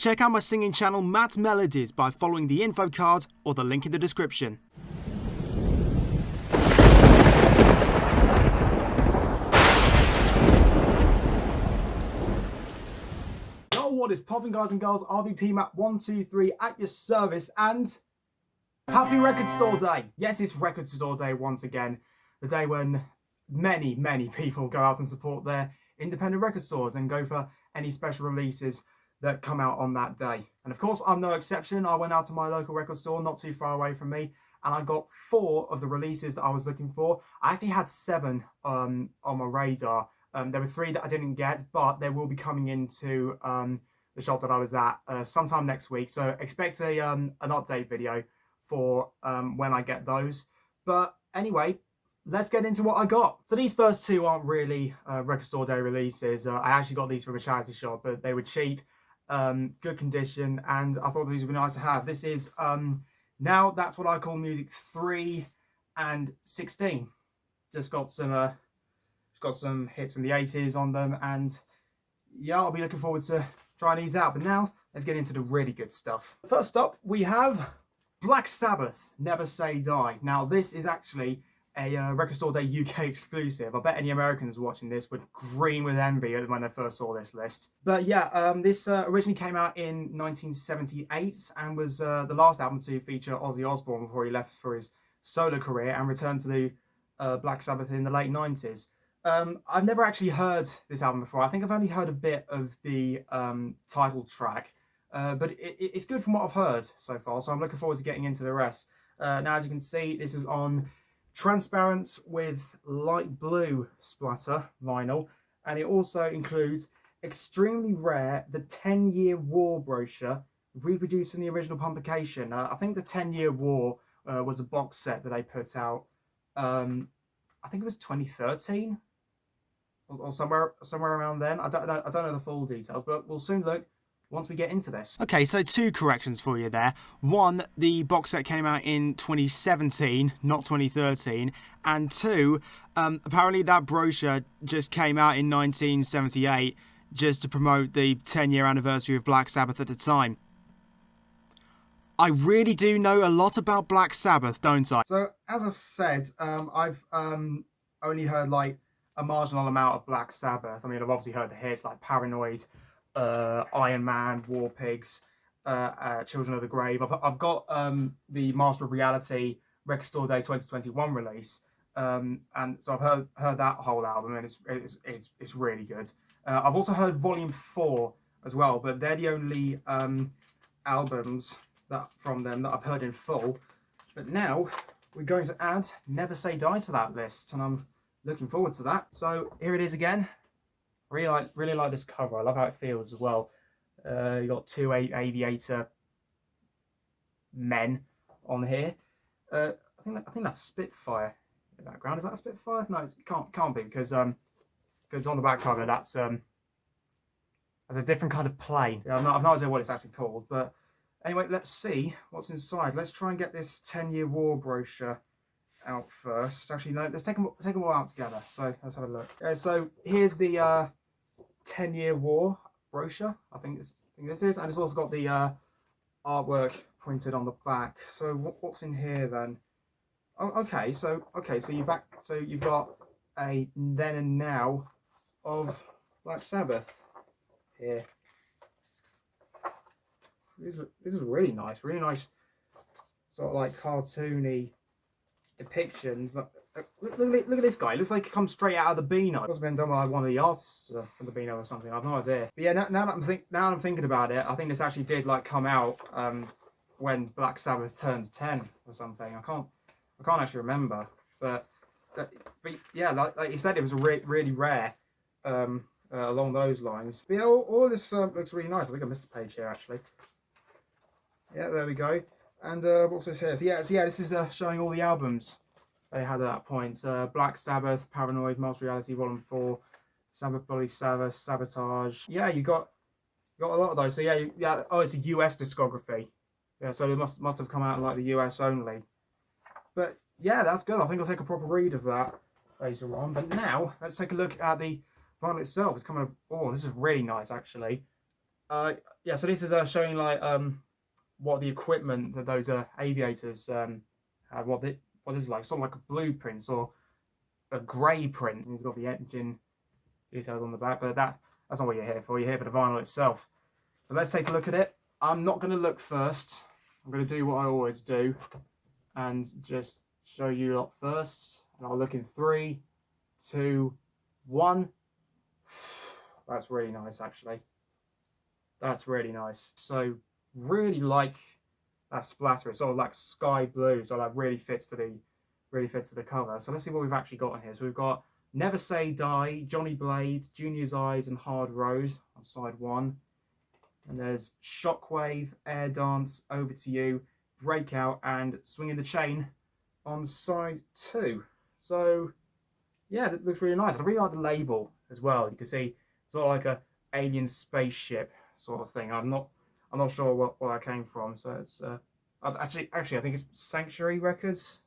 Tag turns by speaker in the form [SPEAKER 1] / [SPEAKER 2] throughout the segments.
[SPEAKER 1] Check out my singing channel Matt Melodies by following the info card or the link in the description. Yo, what is popping, guys and girls? RVP Matt 123 at your service, and happy Record Store Day! Yes, it's Record Store Day once again, the day when many people go out and support their independent record stores and go for any special releases that come out on that day. And of course, I'm no exception. I went out to my local record store not too far away from me, and I got 4 of the releases that I was looking for. I actually had 7 on my radar. There were 3 that I didn't get, but they will be coming into the shop that I was at sometime next week. So expect an update video for when I get those. But anyway, let's get into what I got. So these first 2 aren't really Record Store Day releases. I actually got these from a charity shop, but they were cheap, good condition, and I thought these would be nice to have. This is Now That's What I Call Music 3 and 16. Just got some hits from the 80s on them, and yeah, I'll be looking forward to trying these out. But now let's get into the really good stuff. First up, we have Black Sabbath, Never Say Die. Now this is actually a Record Store Day UK exclusive. I bet any Americans watching this would green with envy when they first saw this list. But yeah, this originally came out in 1978 and was the last album to feature Ozzy Osbourne before he left for his solo career and returned to the Black Sabbath in the late 90s. I've never actually heard this album before. I think I've only heard a bit of the title track, but it's good from what I've heard so far, so I'm looking forward to getting into the rest. Now, as you can see, this is on transparent with light blue splatter vinyl, and it also includes extremely rare the 10-year war brochure reproduced from the original publication. I think the 10-year war was a box set that they put out, I think it was 2013 or somewhere around then. I don't know the full details, but we'll soon look once we get into this. Okay, so 2 corrections for you there. 1, the box set came out in 2017, not 2013. And 2, apparently that brochure just came out in 1978 just to promote the 10-year anniversary of Black Sabbath at the time. I really do know a lot about Black Sabbath, don't I? So, as I said, I've only heard like a marginal amount of Black Sabbath. I mean, I've obviously heard the hits like Paranoid, Iron Man, War Pigs, Children of the Grave. I've got the Master of Reality Record Store Day 2021 release, and so I've heard that whole album, and it's really good. I've also heard Volume 4 as well, but they're the only albums from them that I've heard in full. But now we're going to add Never Say Die to that list, and I'm looking forward to that. So here it is again. Really like this cover. I love how it feels as well. You got 2 aviator men on here. I think that's a Spitfire in the background. Is that a Spitfire? No, it can't be, because on the back cover that's a different kind of plane. Yeah, I've no idea what it's actually called, but anyway, let's see what's inside. Let's try and get this 10-year war brochure out first. Actually, no, let's take them all out together. So let's have a look. So here's the 10-year war brochure. I think this is, and it's also got the artwork printed on the back. So what's in here then? Oh, okay. So you've got a then and now of Black Sabbath here. This is really nice, sort of like cartoony depictions. Look at this guy. It looks like he comes straight out of the Beano. It must have been done by one of the artists from the Beano or something. I've no idea. But yeah, now that I'm thinking about it, I think this actually did like come out when Black Sabbath turned 10 or something. I can't actually remember. But yeah, like you said, it was really rare along those lines. But yeah, all of this looks really nice. I think I missed a page here actually. Yeah, there we go. And what's this here? So yeah, this is showing all the albums they had at that point. Black Sabbath, Paranoid, Master Reality Volume 4, Sabbath, Bloody Sabbath, Sabotage. Yeah, you got a lot of those. So yeah. Oh, it's a US discography. Yeah, so it must have come out in like the US only. But yeah, that's good. I think I'll take a proper read of that later on. But now let's take a look at the vinyl itself. It's coming. Oh, this is really nice actually. Yeah, so this is showing like what the equipment that those aviators have, what is it, like, sort of like a blueprint or a grey print. And you've got the engine details on the back, but that's not what you're here for. You're here for the vinyl itself. So let's take a look at it. I'm not going to look first. I'm going to do what I always do and just show you lot first. And I'll look in 3, 2, 1. That's really nice, actually. That's really nice. So really like that splatter. It's sort of like sky blue, so that really fits for the cover. So let's see what we've actually got in here. So we've got Never Say Die, Johnny Blade, Junior's Eyes, and Hard Road on side 1. And there's Shockwave, Air Dance, Over to You, Breakout, and Swinging the Chain on side 2. So yeah, it looks really nice. I really like the label as well. You can see it's sort of like a alien spaceship sort of thing. I'm not sure what that came from. So it's actually I think it's Sanctuary Records.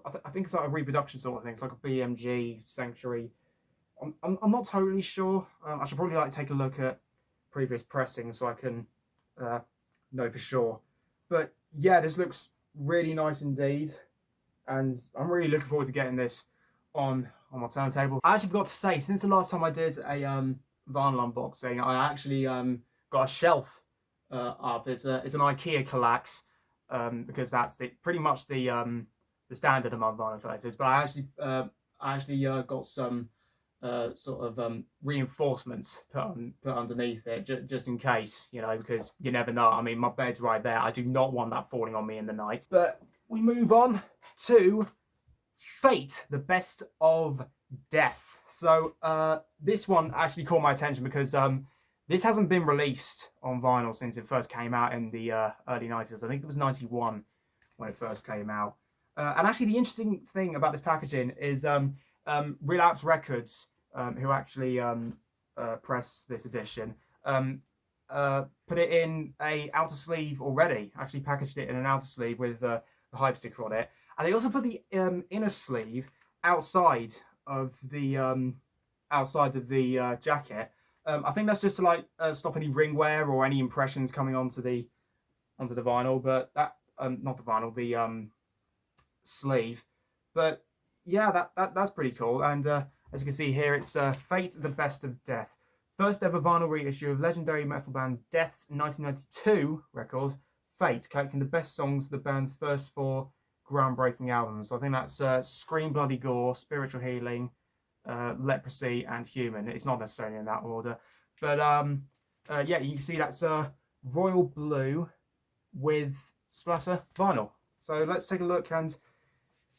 [SPEAKER 1] I think it's like a reproduction sort of thing. It's like a BMG Sanctuary. I'm not totally sure. I should probably like take a look at previous pressings so I can know for sure. But yeah, this looks really nice indeed, and I'm really looking forward to getting this on my turntable. I actually forgot to say, since the last time I did a vinyl unboxing, I actually got a shelf up. It's an IKEA Kallax, because that's pretty much the standard among vinyl collectors. But I actually got some sort of reinforcements put underneath it, just in case, you know, because you never know. I mean, my bed's right there. I do not want that falling on me in the night. But we move on to Fate, the Best of Death. So this one actually caught my attention because this hasn't been released on vinyl since it first came out in the early 90s. I think it was 91 when it first came out. And actually the interesting thing about this packaging is Relapse Records, who actually pressed this edition, put it in a outer sleeve already. Actually packaged it in an outer sleeve with the hype sticker on it. And they also put the inner sleeve outside of the jacket. I think that's just to like stop any ring wear or any impressions coming onto the vinyl. But that not the vinyl, the sleeve. But yeah, that's pretty cool. And as you can see here, it's Fate, the Best of Death, first ever vinyl reissue of legendary metal band Death's 1992 record, Fate, collecting the best songs of the band's first 4 groundbreaking albums. So I think that's Scream Bloody Gore, Spiritual Healing, Leprosy, and Human. It's not necessarily in that order, but yeah, you can see that's royal blue with splatter vinyl. So let's take a look and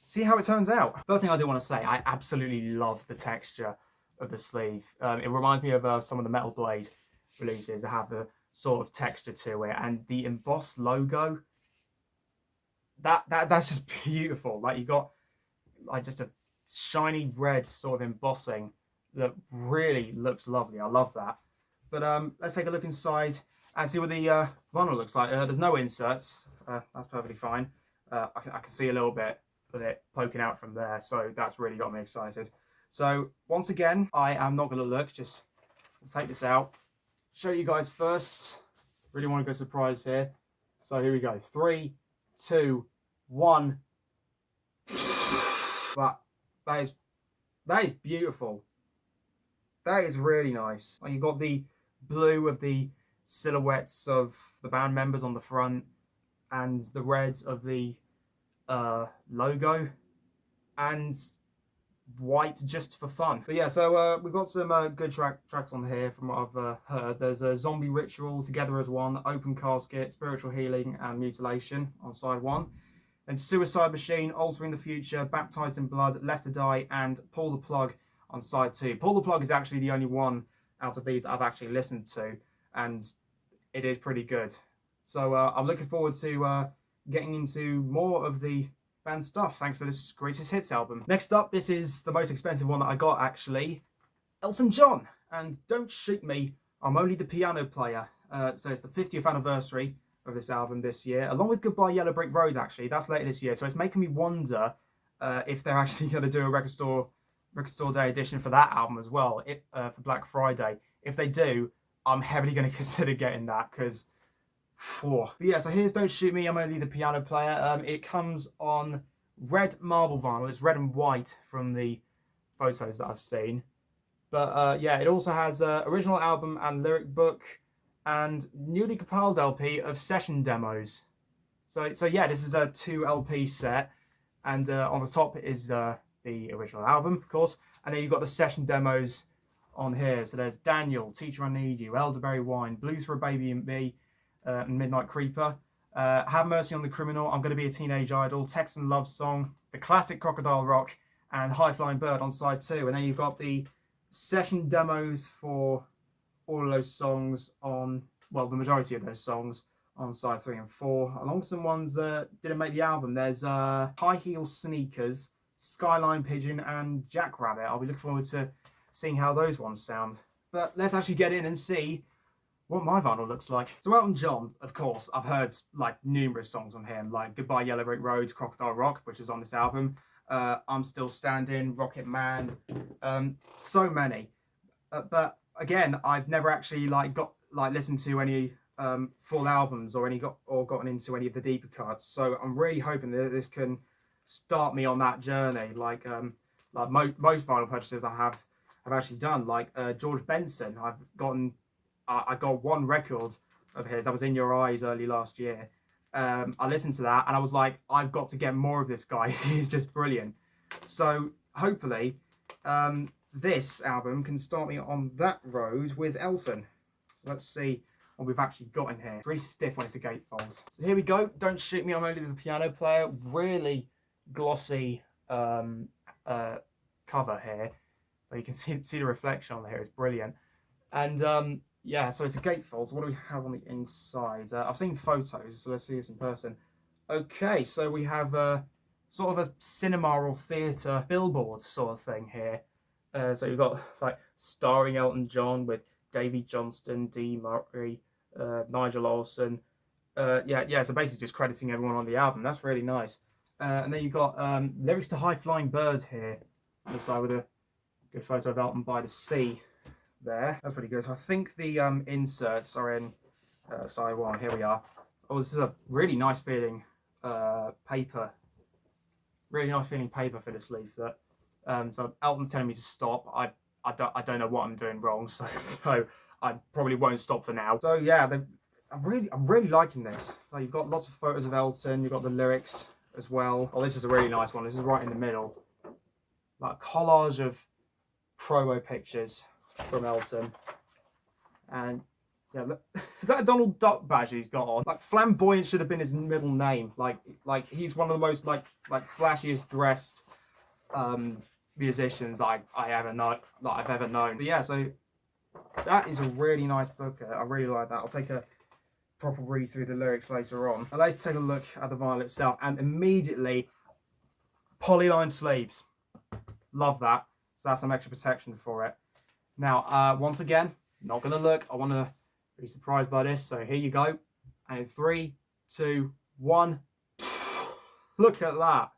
[SPEAKER 1] see how it turns out. First thing I do want to say, I absolutely love the texture of the sleeve. It reminds me of some of the Metal Blade releases that have the sort of texture to it, and the embossed logo. That's just beautiful. Like, you got like just a shiny red sort of embossing that really looks lovely. I love that. But let's take a look inside and see what the vinyl looks like. There's no inserts. That's perfectly fine. I can see a little bit of it poking out from there, so that's really got me excited. So once again, I am not going to look. Just take this out, show you guys first. Really want to go surprise here. So here we go. 3, 2, 1. That is beautiful. That is really nice. You've got the blue of the silhouettes of the band members on the front, and the red of the logo, and white just for fun. But yeah, so we've got some good tracks on here from what I've heard. There's a Zombie Ritual, Together as One, Open Casket, Spiritual Healing, and Mutilation on side 1. And Suicide Machine, Altering the Future, Baptized in Blood, Left to Die, and Pull the Plug on side 2. Pull the Plug is actually the only one out of these that I've actually listened to, and it is pretty good. So I'm looking forward to getting into more of the band stuff thanks to this Greatest Hits album. Next up, this is the most expensive one that I got, actually. Elton John, and Don't Shoot Me, I'm Only the Piano Player. So it's the 50th anniversary of this album this year, along with Goodbye Yellow Brick Road, actually. That's later this year, so it's making me wonder if they're actually going to do a Record Store Day edition for that album as well, for Black Friday. If they do, I'm heavily going to consider getting that because, but yeah, so here's Don't Shoot Me, I'm Only the Piano Player. It comes on red marble vinyl. It's red and white from the photos that I've seen. But yeah, it also has original album and lyric book and newly compiled LP of session demos. So yeah, this is a 2 LP set, and on the top is the original album, of course, and then you've got the session demos on here. So there's Daniel, Teacher I Need You, Elderberry Wine, Blues for a Baby and Me, and Midnight Creeper. Have Mercy on the Criminal, I'm Gonna Be a Teenage Idol, Texan Love Song, the classic Crocodile Rock, and High Flying Bird on side 2. And then you've got the session demos for all of those songs on, well, the majority of those songs on side 3 and 4, along with some ones that didn't make the album. There's High Heel Sneakers, Skyline Pigeon, and Jackrabbit. I'll be looking forward to seeing how those ones sound. But let's actually get in and see what my vinyl looks like. So Elton John, of course, I've heard like numerous songs on him, like Goodbye Yellow Brick Road, Crocodile Rock, which is on this album. I'm Still Standing, Rocket Man, so many. But again, I've never actually listened to any full albums or gotten into any of the deeper cuts. So I'm really hoping that this can start me on that journey. Like most vinyl purchases I have actually done. Like George Benson, I got one record of his. That was In Your Eyes early last year. I listened to that and I was like, I've got to get more of this guy. He's just brilliant. So hopefully this album can start me on that road with Elton. So let's see what we've actually got in here. It's really stiff when it's a gatefold. So here we go. Don't Shoot Me, I'm Only the Piano Player. Really glossy cover here. You can see the reflection on here. It's brilliant. And yeah, so it's a gatefold. So what do we have on the inside? I've seen photos, so let's see this in person. Okay, so we have sort of a cinema or theatre billboard sort of thing here. So you've got like starring Elton John with Davy Johnston, Dee Murray, Nigel Olsson. Yeah, so basically just crediting everyone on the album. That's really nice. And then you've got lyrics to High Flying Bird here. Just like with a good photo of Elton by the sea there. That's pretty good. So I think the inserts are in side 1. Here we are. Oh, this is a really nice feeling paper. Really nice feeling paper for this leaflet. So Elton's telling me to stop. I don't know what I'm doing wrong, so I probably won't stop for now. So yeah, I'm really liking this. Like, you've got lots of photos of Elton. You've got the lyrics as well. Oh, this is a really nice one. This is right in the middle. Like a collage of promo pictures from Elton. And yeah, look, is that a Donald Duck badge he's got on? Like, flamboyant should have been his middle name. Like he's one of the most like flashiest dressed musicians I've ever known. But yeah, so that is a really nice book. I really like that. I'll take a proper read through the lyrics later on. I'd like to take a look at the vinyl itself, and immediately polyline sleeves. Love that. So that's some extra protection for it. Now, once again, not gonna look. I want to be surprised by this. So here you go. And in 3, 2, 1. Look at that.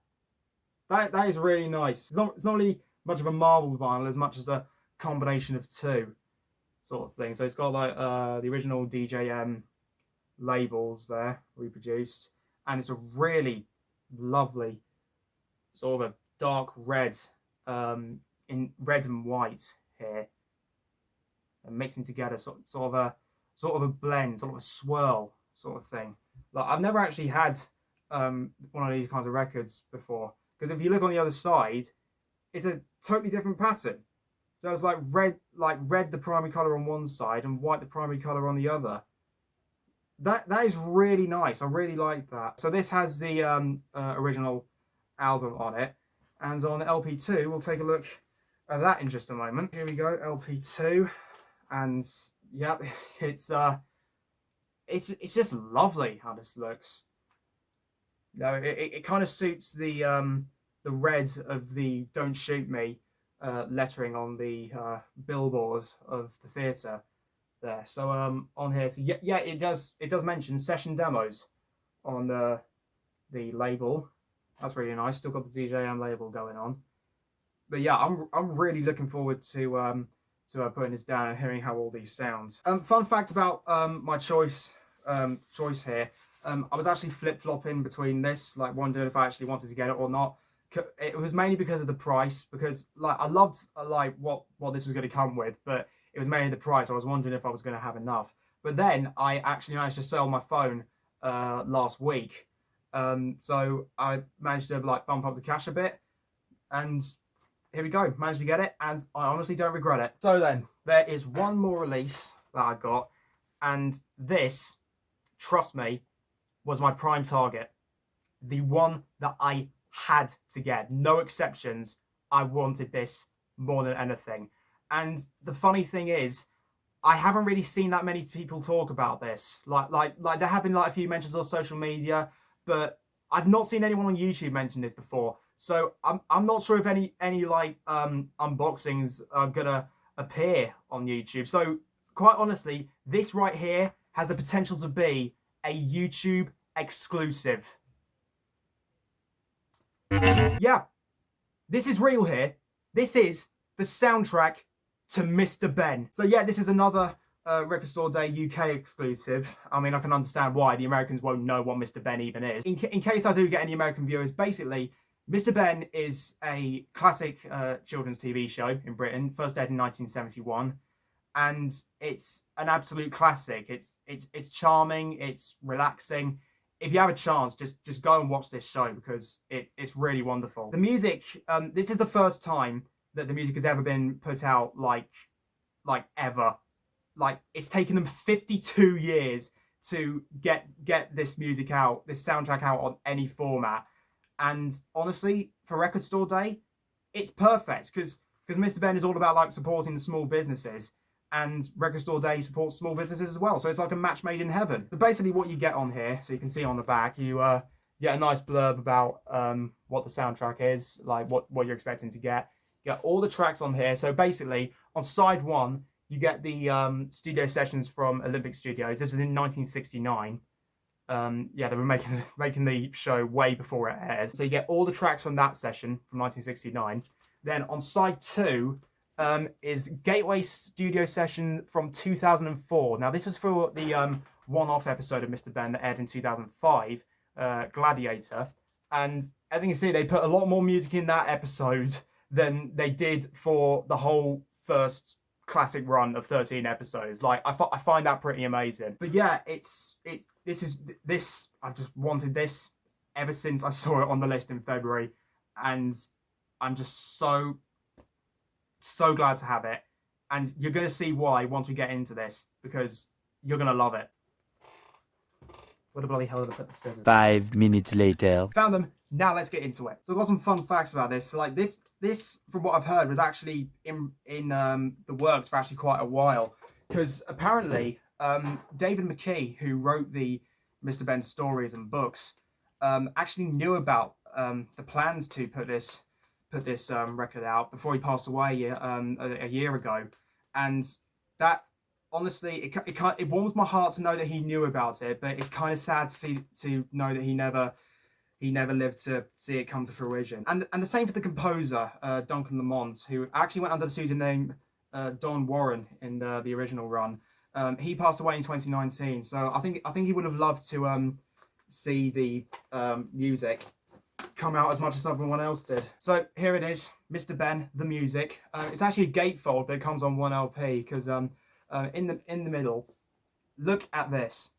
[SPEAKER 1] That is really nice. It's not really much of a marble vinyl as much as a combination of two sort of thing. So it's got like the original DJM labels there reproduced, and it's a really lovely sort of a dark red in red and white here, and mixing together sort of a blend, sort of a swirl sort of thing. Like, I've never actually had one of these kinds of records before, because if you look on the other side, it's a totally different pattern. So it's like red the primary color on one side and white the primary color on the other. That is really nice. I really like that. So this has the original album on it, and on LP2 we'll take a look at that in just a moment. Here we go, LP2, and yeah, it's just lovely how this looks. No, it kind of suits the red of the "Don't Shoot Me" lettering on the billboard of the theatre there. So on here, so yeah, it does mention session demos on the label. That's really nice. Still got the DJM label going on. But yeah, I'm really looking forward to putting this down and hearing how all these sound. Fun fact about my choice here. I was actually flip-flopping between this, like wondering if I actually wanted to get it or not. It was mainly because of the price, because like I loved like what this was going to come with, but it was mainly the price. I was wondering if I was going to have enough. But then I actually managed to sell my phone last week, so I managed to like bump up the cash a bit, and here we go, managed to get it, and I honestly don't regret it. So then, there is one more release that I got, and this, trust me, was my prime target. The one that I had to get, no exceptions. I wanted this more than anything. And the funny thing is, I haven't really seen that many people talk about this. Like there have been like a few mentions on social media, but I've not seen anyone on YouTube mention this before. So I'm not sure if any like unboxings are gonna appear on YouTube. So quite honestly, this right here has the potential to be a YouTube exclusive. Yeah, this is real here. This is the soundtrack to Mr. Ben. So yeah, this is another Record Store Day UK exclusive. I mean, I can understand why. The Americans won't know what Mr. Ben even is. In case I do get any American viewers, basically, Mr. Ben is a classic children's TV show in Britain, first aired in 1971, and it's an absolute classic. It's charming, it's relaxing. If you have a chance, just go and watch this show because it's really wonderful. The music, this is the first time that the music has ever been put out like ever. Like, it's taken them 52 years to get this music out, this soundtrack out on any format. And honestly, for Record Store Day, it's perfect because Mr. Ben is all about like supporting the small businesses, and Record Store Day supports small businesses as well. So it's like a match made in heaven. So basically what you get on here, so you can see on the back, you get a nice blurb about what the soundtrack is, like what you're expecting to get. You get all the tracks on here. So basically, on side one, you get the studio sessions from Olympic Studios. This was in 1969. Yeah, they were making the show way before it aired. So you get all the tracks from that session from 1969. Then on side two is Gateway Studio Session from 2004. Now this was for the one-off episode of Mr. Ben that aired in 2005, Gladiator. And as you can see, they put a lot more music in that episode than they did for the whole first classic run of 13 episodes. Like, I find that pretty amazing. But yeah, I've just wanted this ever since I saw it on the list in February, and I'm just so glad to have it. And you're gonna see why once we get into this, because you're gonna love it. What the bloody hell did I put the scissors?
[SPEAKER 2] 5 minutes later.
[SPEAKER 1] Found them. Now let's get into it. So I've got some fun facts about this. So like this from what I've heard was actually in the works for actually quite a while, because apparently David McKee, who wrote the Mr. Ben stories and books, actually knew about the plans to put this record out before he passed away a year ago, and that honestly it warms my heart to know that he knew about it, but it's kind of sad to know that he never lived to see it come to fruition. And the same for the composer, Duncan Lamont, who actually went under the pseudonym Don Warren in the original run. He passed away in 2019, so I think he would have loved to see the music come out as much as everyone else did. So here it is, Mr. Ben, the music. It's actually a gatefold, but it comes on one LP because in the middle, look at this.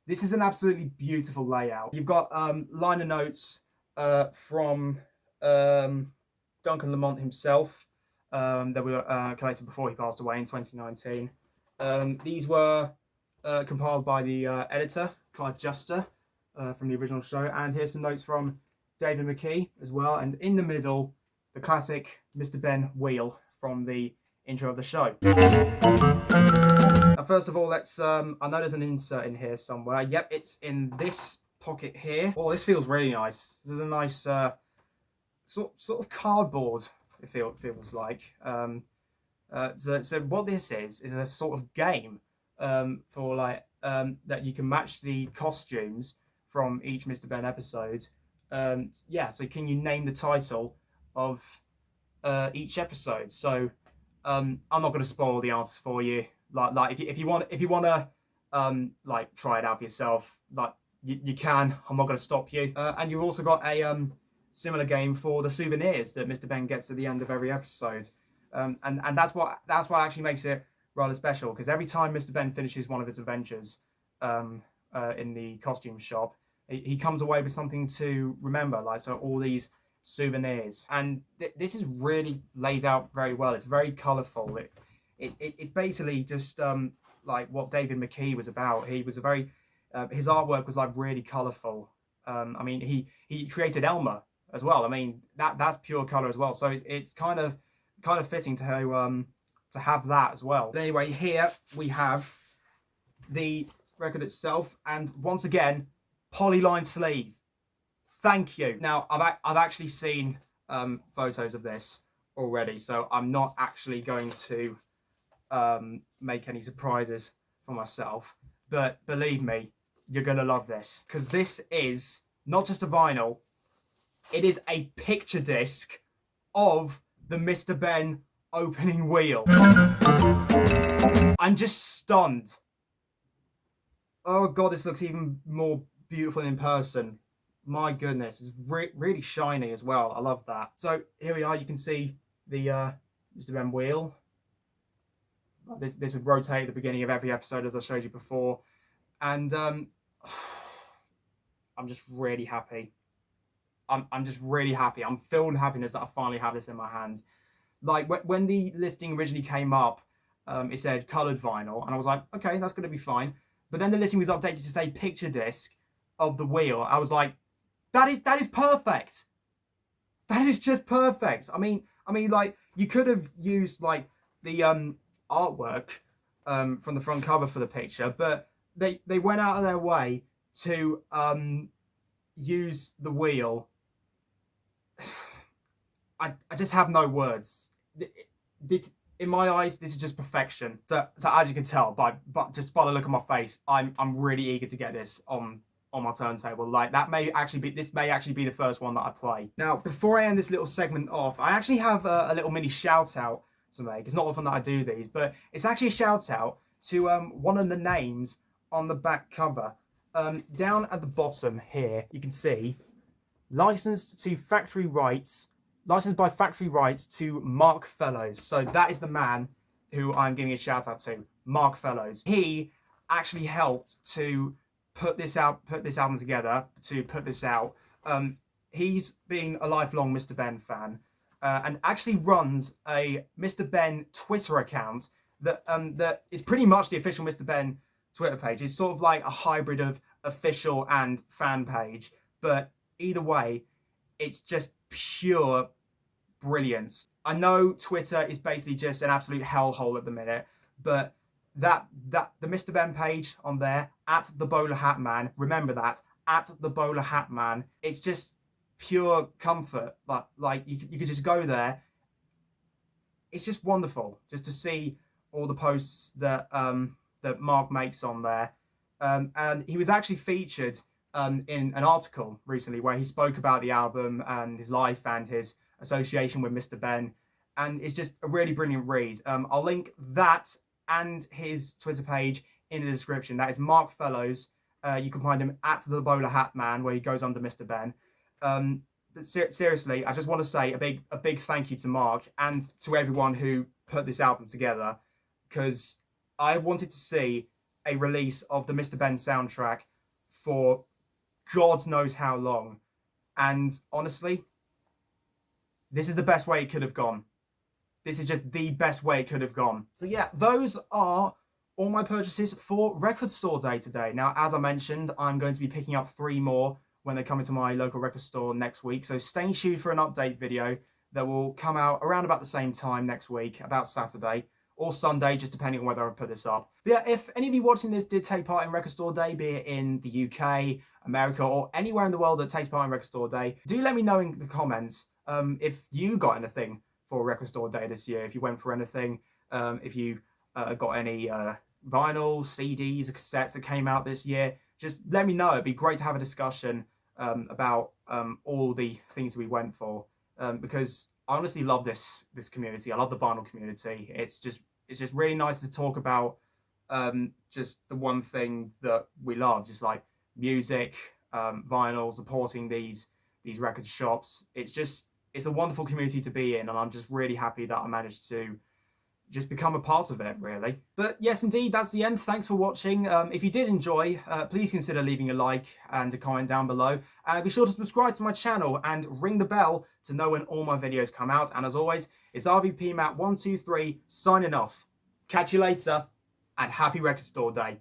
[SPEAKER 1] This is an absolutely beautiful layout. You've got liner notes from Duncan Lamont himself that were collected before he passed away in 2019. These were compiled by the editor, Clive Juster, from the original show. And here's some notes from David McKee as well. And in the middle, the classic Mr. Ben wheel from the intro of the show. Now, first of all, let's I know there's an insert in here somewhere. Yep, it's in this pocket here. Oh, this feels really nice. This is a nice sort of cardboard, it feels like. So what this is a sort of game for like that you can match the costumes from each Mr. Ben episode. Yeah, so can you name the title of each episode? So I'm not going to spoil the answers for you. Like if you want to like try it out for yourself, like you can. I'm not going to stop you. And you've also got a similar game for the souvenirs that Mr. Ben gets at the end of every episode. And that's what actually makes it rather special, because every time Mr. Ben finishes one of his adventures in the costume shop, he comes away with something to remember. Like, so all these souvenirs, and this is really lays out very well. It's very colourful. It's basically just like what David McKee was about. He was a very his artwork was like really colourful. I mean, he created Elmer as well. I mean, that's pure colour as well. So it's kind of fitting to have that as well. But anyway, here we have the record itself, and once again, polyline sleeve. Thank you. Now, I've actually seen photos of this already, so I'm not actually going to make any surprises for myself. But believe me, you're gonna love this, because this is not just a vinyl; it is a picture disc of the Mr. Ben opening wheel. I'm just stunned. Oh god, this looks even more beautiful in person. My goodness, it's really shiny as well. I love that. So here we are. You can see the Mr. Ben wheel. This would rotate at the beginning of every episode, as I showed you before, and I'm just really happy. I'm just really happy. I'm filled with happiness that I finally have this in my hands. Like when the listing originally came up, it said coloured vinyl, and I was like, okay, that's going to be fine. But then the listing was updated to say picture disc of the wheel. I was like, that is perfect. That is just perfect. I mean, like, you could have used like the artwork from the front cover for the picture, but they went out of their way to use the wheel. I just have no words. In my eyes, this is just perfection. So as you can tell just by the look on my face, I'm really eager to get this on my turntable. Like, this may actually be the first one that I play. Now, before I end this little segment off, I actually have a little mini shout out to make. It's not often that I do these, but it's actually a shout out to one of the names on the back cover. Down at the bottom here, you can see licensed by factory rights to Mark Fellows. So that is the man who I'm giving a shout out to, Mark Fellows. He actually helped to put this album together, to put this out. He's been a lifelong Mr. Ben fan, and actually runs a Mr. Ben Twitter account that is pretty much the official Mr. Ben Twitter page. It's sort of like a hybrid of official and fan page, but either way, it's just pure brilliance. I know Twitter is basically just an absolute hellhole at the minute, but the Mr. Ben page on there, at the Bowler Hat Man, remember that, at the Bowler Hat Man, it's just pure comfort. Like you could just go there. It's just wonderful just to see all the posts that that Mark makes on there. And he was actually featured in an article recently where he spoke about the album and his life and his association with Mr. Ben, and it's just a really brilliant read. I'll link that and his Twitter page in the description. That is Mark Fellows. You can find him at the Bowler Hat Man, where he goes under Mr. Ben. But seriously, I just want to say a big thank you to Mark and to everyone who put this album together, because I wanted to see a release of the Mr. Ben soundtrack for God knows how long, and honestly, this is the best way it could have gone. This is just the best way it could have gone. So yeah, those are all my purchases for Record Store Day today. Now, as I mentioned, I'm going to be picking up 3 more when they come into my local record store next week. So stay tuned for an update video that will come out around about the same time next week, about Saturday or Sunday, just depending on whether I put this up. But yeah, if any of you watching this did take part in Record Store Day, be it in the UK, America, or anywhere in the world that takes part in Record Store Day, do let me know in the comments if you got anything for Record Store Day this year, if you went for anything, if you got any vinyl, CDs, or cassettes that came out this year. Just let me know. It'd be great to have a discussion about all the things we went for, because I honestly love this community. I love the vinyl community. It's just really nice to talk about just the one thing that we love, just like music, vinyl, supporting these record shops. It's a wonderful community to be in, and I'm just really happy that I managed to just become a part of it, really. But yes, indeed, that's the end. Thanks for watching. If you did enjoy, please consider leaving a like and a comment down below. And be sure to subscribe to my channel and ring the bell to know when all my videos come out. And as always, it's RVP Matt 123 signing off. Catch you later, and happy Record Store Day.